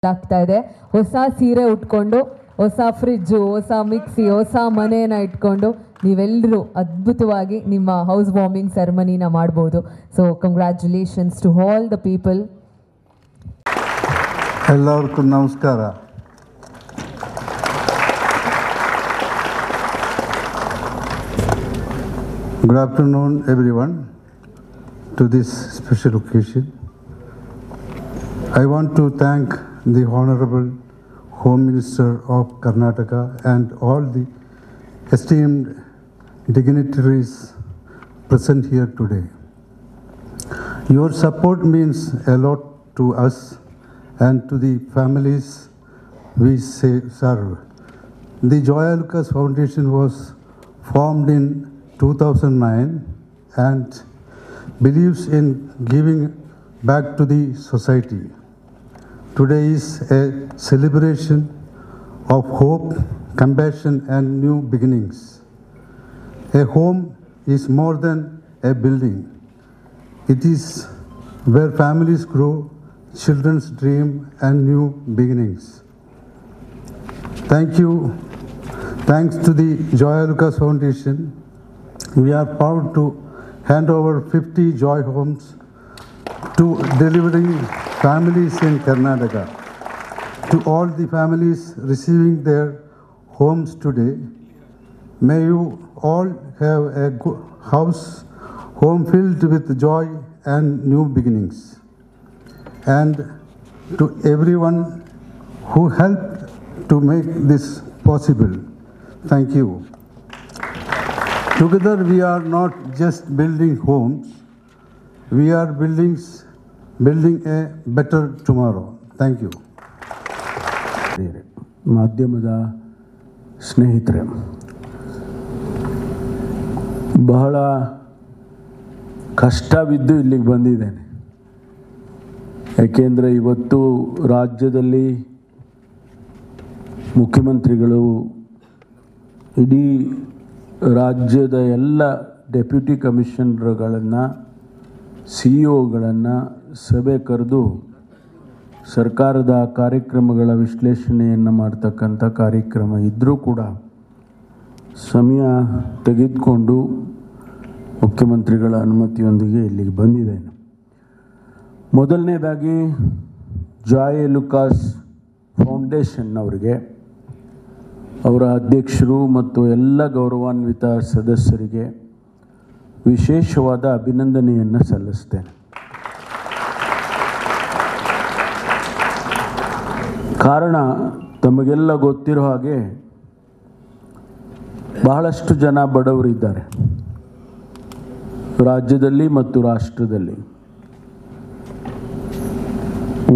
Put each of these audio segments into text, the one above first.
Gift ಆಗ್ತಾ ಇದೆ. ಹೊಸ ಸೀರೆ ಉಟ್ಕೊಂಡು, ಹೊಸ ಫ್ರಿಜ್ಜು, ಹೊಸ ಮಿಕ್ಸಿ, ಹೊಸ ಮನೆಯನ್ನು ಇಟ್ಕೊಂಡು ನೀವೆಲ್ಲರೂ ಅದ್ಭುತವಾಗಿ ನಿಮ್ಮ ಹೌಸ್ ವಾರ್ಮಿಂಗ್ ಸೆರೆಮನಿನ ಮಾಡ್ಬೋದು. So congratulations to all the people. ಎಲ್ಲರಿಗೂ ನಮಸ್ಕಾರ. Good afternoon, everyone, to this special occasion. I want to thank the Honorable Home Minister of Karnataka and all the esteemed dignitaries present here today. Your support means a lot to us and to the families we serve. The Joya Lucas Foundation was formed in 2009 and believes in giving back to the society. Today is a celebration of hope, compassion and new beginnings. A home is more than a building. It is where families grow, children's dream and new beginnings. Thank you. Thanks to the Joya Lucas Foundation, we are proud to hand over 50 Joy Homes to delivering families in Karnataka. To all the families receiving their homes today, may you all have a good home filled with joy and new beginnings. And to everyone who helped to make this possible, thank you. Together we are not just building homes, we are building a better tomorrow. Thank you. ಮಾಧ್ಯಮದ ಸ್ನೇಹಿತರೆ, ಬಹಳ ಕಷ್ಟವಿದ್ದು ಇಲ್ಲಿಗೆ ಬಂದಿದ್ದೇನೆ. ಯಾಕೆಂದರೆ ಇವತ್ತು ರಾಜ್ಯದಲ್ಲಿ ಮುಖ್ಯಮಂತ್ರಿಗಳು ಇಡೀ ರಾಜ್ಯದ ಎಲ್ಲ ಡೆಪ್ಯೂಟಿ ಕಮಿಷನರ್ಗಳನ್ನು, CEO ಗಳನ್ನು ಸಭೆ ಕರೆದು ಸರ್ಕಾರದ ಕಾರ್ಯಕ್ರಮಗಳ ವಿಶ್ಲೇಷಣೆಯನ್ನು ಮಾಡ್ತಕ್ಕಂಥ ಕಾರ್ಯಕ್ರಮ ಇದ್ದರೂ ಕೂಡ ಸಮಯ ತೆಗೆದುಕೊಂಡು ಮುಖ್ಯಮಂತ್ರಿಗಳ ಅನುಮತಿಯೊಂದಿಗೆ ಇಲ್ಲಿಗೆ ಬಂದಿದ್ದೇನೆ. ಮೊದಲನೇದಾಗಿ ಜಾಯ್ ಲುಕಾಸ್ ಫೌಂಡೇಶನ್ ಅವರಿಗೆ, ಅವರ ಅಧ್ಯಕ್ಷರು ಮತ್ತು ಎಲ್ಲ ಗೌರವಾನ್ವಿತ ಸದಸ್ಯರಿಗೆ ವಿಶೇಷವಾದ ಅಭಿನಂದನೆಯನ್ನು ಸಲ್ಲಿಸ್ತೇನೆ. ಕಾರಣ ತಮಗೆಲ್ಲ ಗೊತ್ತಿರೋ ಹಾಗೆ ಬಹಳಷ್ಟು ಜನ ಬಡವರಿದ್ದಾರೆ ರಾಜ್ಯದಲ್ಲಿ ಮತ್ತು ರಾಷ್ಟ್ರದಲ್ಲಿ.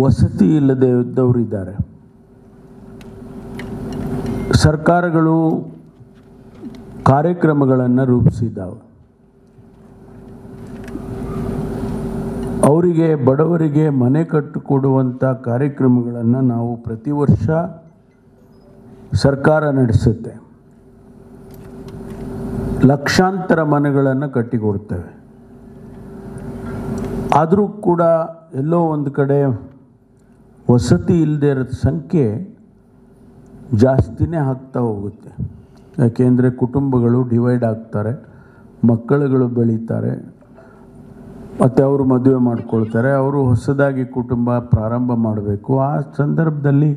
ವಸತಿ ಇಲ್ಲದೆ ಇದ್ದವರಿದ್ದಾರೆ. ಸರ್ಕಾರಗಳು ಕಾರ್ಯಕ್ರಮಗಳನ್ನು ರೂಪಿಸಿದ್ದಾವೆ. ಅವರಿಗೆ, ಬಡವರಿಗೆ ಮನೆ ಕಟ್ಟಿಕೊಡುವಂಥ ಕಾರ್ಯಕ್ರಮಗಳನ್ನು ನಾವು ಪ್ರತಿ ವರ್ಷ ಸರ್ಕಾರ ನಡೆಸುತ್ತೆ. ಲಕ್ಷಾಂತರ ಮನೆಗಳನ್ನು ಕಟ್ಟಿಕೊಡ್ತೇವೆ. ಆದರೂ ಕೂಡ ಎಲ್ಲೋ ಒಂದು ಕಡೆ ವಸತಿ ಇಲ್ಲದೆ ಇರೋ ಸಂಖ್ಯೆ ಜಾಸ್ತಿನೇ ಆಗ್ತಾ ಹೋಗುತ್ತೆ. ಯಾಕೆಂದರೆ ಕುಟುಂಬಗಳು ಡಿವೈಡ್ ಆಗ್ತಾರೆ, ಮಕ್ಕಳುಗಳು ಬೆಳೀತಾರೆ, ಮತ್ತು ಅವರು ಮದುವೆ ಮಾಡ್ಕೊಳ್ತಾರೆ, ಅವರು ಹೊಸದಾಗಿ ಕುಟುಂಬ ಪ್ರಾರಂಭ ಮಾಡಬೇಕು. ಆ ಸಂದರ್ಭದಲ್ಲಿ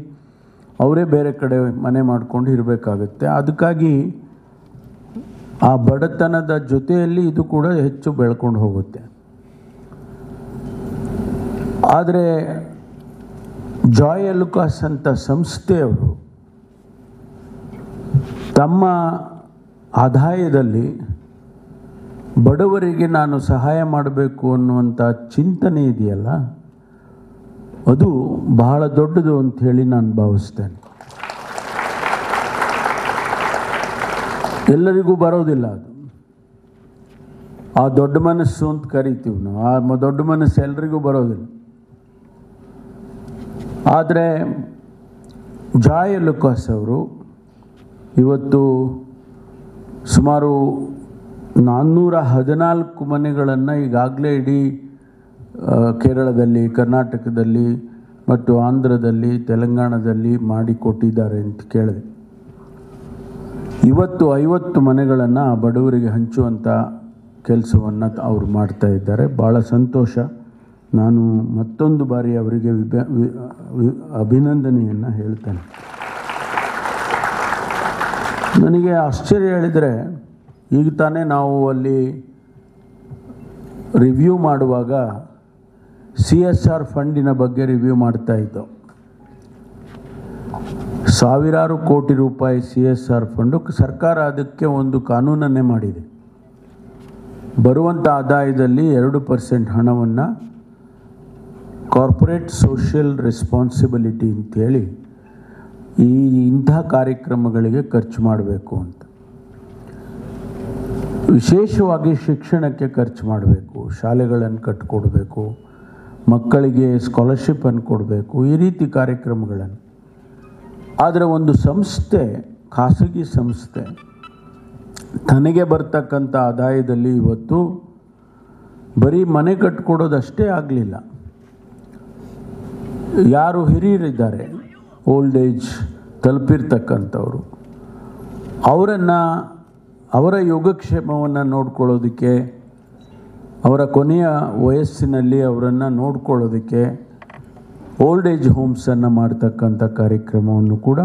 ಅವರೇ ಬೇರೆ ಕಡೆ ಮನೆ ಮಾಡ್ಕೊಂಡು ಇರಬೇಕಾಗುತ್ತೆ. ಅದಕ್ಕಾಗಿ ಆ ಬಡತನದ ಜೊತೆಯಲ್ಲಿ ಇದು ಕೂಡ ಹೆಚ್ಚು ಬೆಳ್ಕೊಂಡು ಹೋಗುತ್ತೆ. ಆದರೆ ಜಾಯ್ ಲುಕಾಸ್ ಅಂತ ಸಂಸ್ಥೆಯವರು ತಮ್ಮ ಆದಾಯದಲ್ಲಿ ಬಡವರಿಗೆ ನಾನು ಸಹಾಯ ಮಾಡಬೇಕು ಅನ್ನುವಂಥ ಚಿಂತನೆ ಇದೆಯಲ್ಲ, ಅದು ಬಹಳ ದೊಡ್ಡದು ಅಂಥೇಳಿ ನಾನು ಭಾವಿಸ್ತೇನೆ. ಎಲ್ಲರಿಗೂ ಬರೋದಿಲ್ಲ ಅದು. ಆ ದೊಡ್ಡ ಮನಸ್ಸು ಅಂತ ಕರಿತೀವಿ ನಾವು. ಆ ದೊಡ್ಡ ಮನಸ್ಸು ಎಲ್ರಿಗೂ ಬರೋದಿಲ್ಲ. ಆದರೆ ಜಾಯ್ ಲುಕಾಸ್ ಅವರು ಇವತ್ತು ಸುಮಾರು 414 ಮನೆಗಳನ್ನು ಈಗಾಗಲೇ ಇಡೀ ಕೇರಳದಲ್ಲಿ, ಕರ್ನಾಟಕದಲ್ಲಿ ಮತ್ತು ಆಂಧ್ರದಲ್ಲಿ, ತೆಲಂಗಾಣದಲ್ಲಿ ಮಾಡಿಕೊಟ್ಟಿದ್ದಾರೆ ಅಂತ ಕೇಳಿದೆ. ಇವತ್ತು 50 ಮನೆಗಳನ್ನು ಬಡವರಿಗೆ ಹಂಚುವಂಥ ಕೆಲಸವನ್ನು ಅವರು ಮಾಡ್ತಾ ಇದ್ದಾರೆ. ಭಾಳ ಸಂತೋಷ. ನಾನು ಮತ್ತೊಂದು ಬಾರಿ ಅವರಿಗೆ ಅಭಿನಂದನೆಯನ್ನು ಹೇಳ್ತೇನೆ. ನನಗೆ ಆಶ್ಚರ್ಯ ಹೇಳಿದರೆ, ಈಗ ತಾನೇ ನಾವು ಅಲ್ಲಿ ರಿವ್ಯೂ ಮಾಡುವಾಗ CSR ಫಂಡಿನ ಬಗ್ಗೆ ರಿವ್ಯೂ ಮಾಡ್ತಾ ಇದ್ದೋ. ಸಾವಿರಾರು ಕೋಟಿ ರೂಪಾಯಿ CSR ಫಂಡು. ಸರ್ಕಾರ ಅದಕ್ಕೆ ಒಂದು ಕಾನೂನನ್ನೇ ಮಾಡಿದೆ. ಬರುವಂಥ ಆದಾಯದಲ್ಲಿ 2% ಹಣವನ್ನು ಕಾರ್ಪೊರೇಟ್ ಸೋಷಿಯಲ್ ರೆಸ್ಪಾನ್ಸಿಬಿಲಿಟಿ ಅಂತೇಳಿ ಇಂಥ ಕಾರ್ಯಕ್ರಮಗಳಿಗೆ ಖರ್ಚು ಮಾಡಬೇಕು ಅಂತ. ವಿಶೇಷವಾಗಿ ಶಿಕ್ಷಣಕ್ಕೆ ಖರ್ಚು ಮಾಡಬೇಕು, ಶಾಲೆಗಳನ್ನು ಕಟ್ಟಿಕೊಡ್ಬೇಕು, ಮಕ್ಕಳಿಗೆ ಸ್ಕಾಲರ್ಶಿಪ್ಪನ್ನು ಕೊಡಬೇಕು, ಈ ರೀತಿ ಕಾರ್ಯಕ್ರಮಗಳನ್ನು. ಆದರೆ ಒಂದು ಸಂಸ್ಥೆ, ಖಾಸಗಿ ಸಂಸ್ಥೆ, ತನಗೆ ಬರ್ತಕ್ಕಂಥ ಆದಾಯದಲ್ಲಿ ಇವತ್ತು ಬರೀ ಮನೆ ಕಟ್ಟಿಕೊಡೋದಷ್ಟೇ ಆಗಲಿಲ್ಲ. ಯಾರು ಹಿರಿಯರಿದ್ದಾರೆ, ಓಲ್ಡ್ ಏಜ್ ತಲುಪಿರ್ತಕ್ಕಂಥವ್ರು, ಅವರ ಯೋಗಕ್ಷೇಮವನ್ನು ನೋಡ್ಕೊಳ್ಳೋದಕ್ಕೆ, ಅವರ ಕೊನೆಯ ವಯಸ್ಸಿನಲ್ಲಿ ಅವರನ್ನು ನೋಡ್ಕೊಳ್ಳೋದಕ್ಕೆ ಓಲ್ಡ್ ಏಜ್ ಹೋಮ್ಸನ್ನು ಮಾಡ್ತಕ್ಕಂಥ ಕಾರ್ಯಕ್ರಮವನ್ನು ಕೂಡ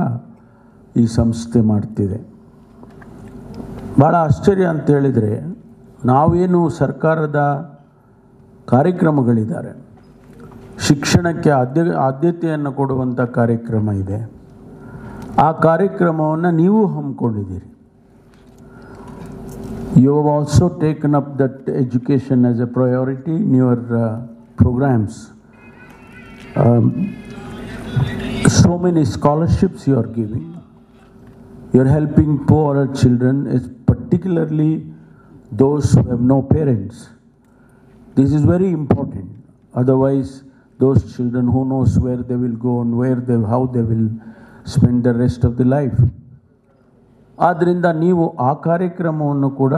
ಈ ಸಂಸ್ಥೆ ಮಾಡ್ತಿದೆ. ಭಾಳ ಆಶ್ಚರ್ಯ ಅಂತ ಹೇಳಿದರೆ, ನಾವೇನು ಸರ್ಕಾರದ ಕಾರ್ಯಕ್ರಮಗಳಿದ್ದಾರೆ, ಶಿಕ್ಷಣಕ್ಕೆ ಆದ್ಯತೆಯನ್ನು ಕೊಡುವಂಥ ಕಾರ್ಯಕ್ರಮ ಇದೆ. ಆ ಕಾರ್ಯಕ್ರಮವನ್ನು ನೀವು ಹಮ್ಮಿಕೊಂಡಿದ್ದೀರಿ. You have also taken up that education as a priority in your programs. So many scholarships you are giving. You are helping poorer children, particularly those who have no parents. This is very important. Otherwise, those children, who knows where they will go and how they will spend the rest of their life. ಆದ್ದರಿಂದ ನೀವು ಆ ಕಾರ್ಯಕ್ರಮವನ್ನು ಕೂಡ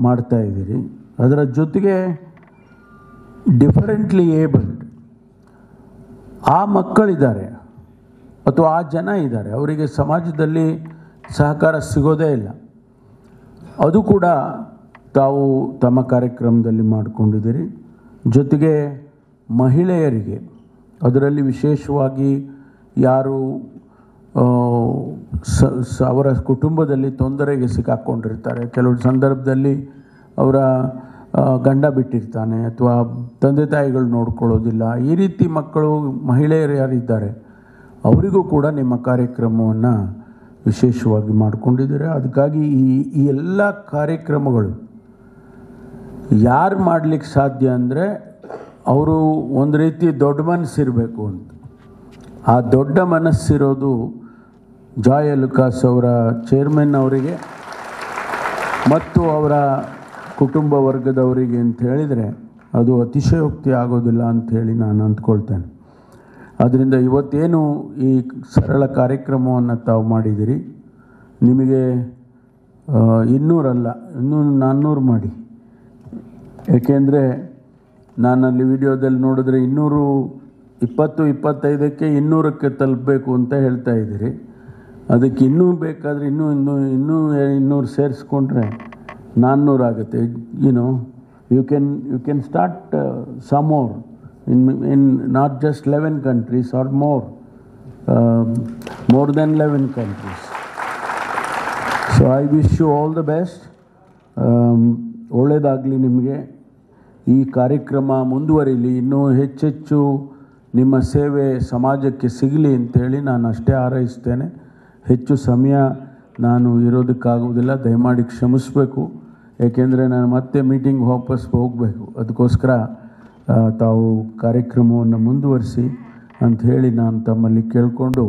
ಮಾಡ್ತಾ ಇದ್ದೀರಿ. ಅದರ ಜೊತೆಗೆ differently abled ಆ ಮಕ್ಕಳಿದ್ದಾರೆ ಅಥವಾ ಆ ಜನ ಇದ್ದಾರೆ, ಅವರಿಗೆ ಸಮಾಜದಲ್ಲಿ ಸಹಕಾರ ಸಿಗೋದೇ ಇಲ್ಲ. ಅದು ಕೂಡ ತಾವು ತಮ್ಮ ಕಾರ್ಯಕ್ರಮದಲ್ಲಿ ಮಾಡಿಕೊಂಡಿದ್ದೀರಿ. ಜೊತೆಗೆ ಮಹಿಳೆಯರಿಗೆ, ಅದರಲ್ಲಿ ವಿಶೇಷವಾಗಿ ಯಾರು ಅವರ ಕುಟುಂಬದಲ್ಲಿ ತೊಂದರೆಗೆ ಸಿಕ್ಕಾಕ್ಕೊಂಡಿರ್ತಾರೆ, ಕೆಲವು ಸಂದರ್ಭದಲ್ಲಿ ಅವರ ಗಂಡ ಬಿಟ್ಟಿರ್ತಾನೆ ಅಥವಾ ತಂದೆ ತಾಯಿಗಳು ನೋಡ್ಕೊಳ್ಳೋದಿಲ್ಲ, ಈ ರೀತಿ ಮಕ್ಕಳು, ಮಹಿಳೆಯರು ಯಾರಿದ್ದಾರೆ ಅವರಿಗೂ ಕೂಡ ನಿಮ್ಮ ಕಾರ್ಯಕ್ರಮವನ್ನು ವಿಶೇಷವಾಗಿ ಮಾಡಿಕೊಂಡಿದ್ದಾರೆ. ಅದಕ್ಕಾಗಿ ಈ ಎಲ್ಲ ಕಾರ್ಯಕ್ರಮಗಳು ಯಾರು ಮಾಡಲಿಕ್ಕೆ ಸಾಧ್ಯ ಅಂದರೆ, ಅವರು ಒಂದು ರೀತಿ ದೊಡ್ಡ ಮನಸ್ಸಿರಬೇಕು ಅಂತ. ಆ ದೊಡ್ಡ ಮನಸ್ಸಿರೋದು ಜಾಯ್ ಅಲುಕಾಸ್ ಅವರ ಚೇರ್ಮನ್ ಅವರಿಗೆ ಮತ್ತು ಅವರ ಕುಟುಂಬ ವರ್ಗದವರಿಗೆ ಅಂತ ಹೇಳಿದರೆ ಅದು ಅತಿಶಯೋಕ್ತಿ ಆಗೋದಿಲ್ಲ ಅಂಥೇಳಿ ನಾನು ಅಂದ್ಕೊಳ್ತೇನೆ. ಆದ್ದರಿಂದ ಇವತ್ತೇನು ಈ ಸರಳ ಕಾರ್ಯಕ್ರಮವನ್ನು ತಾವು ಮಾಡಿದ್ದೀರಿ, ನಿಮಗೆ 200 ಅಲ್ಲ, ಇನ್ನೂ 400 ಮಾಡಿ. ಏಕೆಂದರೆ ನಾನಲ್ಲಿ ವಿಡಿಯೋದಲ್ಲಿ ನೋಡಿದ್ರೆ 220-25ಕ್ಕೆ 200ಕ್ಕೆ ತಲುಪಬೇಕು ಅಂತ ಹೇಳ್ತಾ ಇದ್ದೀರಿ. ಅದಕ್ಕೆ ಇನ್ನೂ ಬೇಕಾದರೆ ಇನ್ನೂ 200 ಸೇರಿಸ್ಕೊಂಡ್ರೆ 400 ಆಗುತ್ತೆ. You can start some in not just 11 countries or more than 11 countries. So I wish you all the best. ಒಳ್ಳೆಯದಾಗಲಿ ನಿಮಗೆ. ಈ ಕಾರ್ಯಕ್ರಮ ಮುಂದುವರಿಲಿ, ಇನ್ನೂ ಹೆಚ್ಚೆಚ್ಚು ನಿಮ್ಮ ಸೇವೆ ಸಮಾಜಕ್ಕೆ ಸಿಗಲಿ ಅಂತೇಳಿ ನಾನು ಅಷ್ಟೇ ಹಾರೈಸ್ತೇನೆ. ಹೆಚ್ಚು ಸಮಯ ನಾನು ಇರೋದಕ್ಕಾಗೋದಿಲ್ಲ, ದಯಮಾಡಿ ಕ್ಷಮಿಸಬೇಕು. ಏಕೆಂದರೆ ನಾನು ಮತ್ತೆ ಮೀಟಿಂಗ್ ವಾಪಸ್ ಹೋಗಬೇಕು. ಅದಕ್ಕೋಸ್ಕರ ತಾವು ಕಾರ್ಯಕ್ರಮವನ್ನು ಮುಂದುವರಿಸಿ ಅಂಥೇಳಿ ನಾನು ತಮ್ಮಲ್ಲಿ ಕೇಳಿಕೊಂಡು